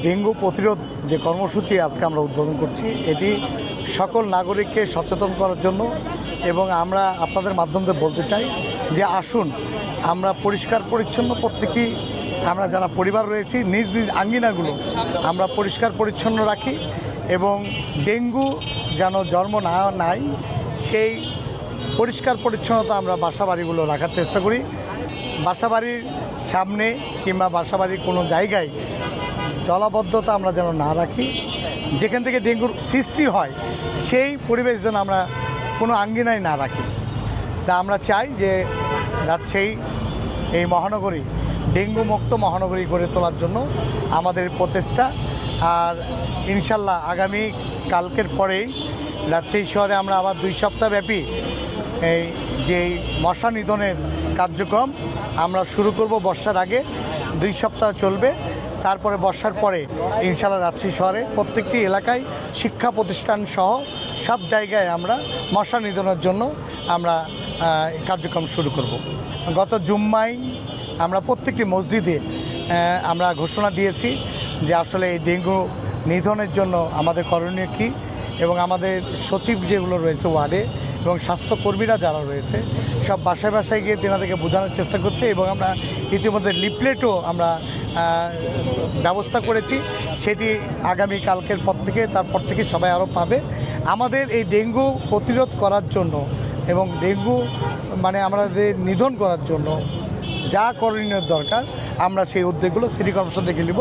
Dengue প্রতিরোধ যে কর্মসূচি আজকে আমরা উদ্বোধন করছি, এটি সকল নাগরিককে সচেতন করার জন্য এবং আমরা আপনাদের মাধ্যমে বলতে চাই যে আসুন আমরা পরিষ্কার পরিচ্ছন্ন প্রত্যেকেই আমরা যারা পরিবার রয়েছি নিজ নিজ আঙ্গিনাগুলো আমরা পরিষ্কার পরিচ্ছন্ন রাখি এবং ডেঙ্গু যেন জন্ম না নেয় সেই পরিষ্কার পরিচ্ছন্নতা আমরা বাসাবাড়িগুলো রাখার চেষ্টা করি। বাসাবাড়ির সামনে কিংবা বাসাবাড়ির কোনো জায়গায় জলাবদ্ধতা আমরা যেন না রাখি, যেখান থেকে ডেঙ্গুর সৃষ্টি হয় সেই পরিবেশ যেন আমরা কোনো আঙ্গিনায় না রাখি। তা আমরা চাই যে রাজশাহী এই মহানগরী ডেঙ্গু মুক্ত মহানগরী গড়ে তোলার জন্য আমাদের প্রচেষ্টা। আর ইনশাল্লাহ আগামী কালকের পরেই রাজশাহী শহরে আমরা আবার 2 সপ্তাহব্যাপী এই যে মশা নিধনের কার্যক্রম আমরা শুরু করব। বর্ষার আগে 2 সপ্তাহ চলবে, তারপরে বর্ষার পরে ইনশাল্লাহ রাজশাহী শহরে প্রত্যেকটি এলাকায় শিক্ষা প্রতিষ্ঠান সহ সব জায়গায় আমরা মশা নিধনের জন্য আমরা কার্যক্রম শুরু করব। গত জুম্মায় আমরা প্রত্যেকটি মসজিদে আমরা ঘোষণা দিয়েছি যে আসলে এই ডেঙ্গু নিধনের জন্য আমাদের করণীয় কী এবং আমাদের সচিব যেগুলো রয়েছে ওয়ার্ডে এবং স্বাস্থ্যকর্মীরা যারা রয়েছে সব বাসায় বাসায় গিয়ে তেনাদেরকে বোঝানোর চেষ্টা করছে এবং আমরা ইতিমধ্যে লিফলেটও আমরা ব্যবস্থা করেছি। সেটি আগামী কালকের পর থেকে তারপর থেকে সবাই আরও পাবে। আমাদের এই ডেঙ্গু প্রতিরোধ করার জন্য এবং ডেঙ্গু আমাদের নিধন করার জন্য যা করণীয় দরকার আমরা সেই উদ্যোগগুলো সিটি কর্পোরেশন থেকে নিব।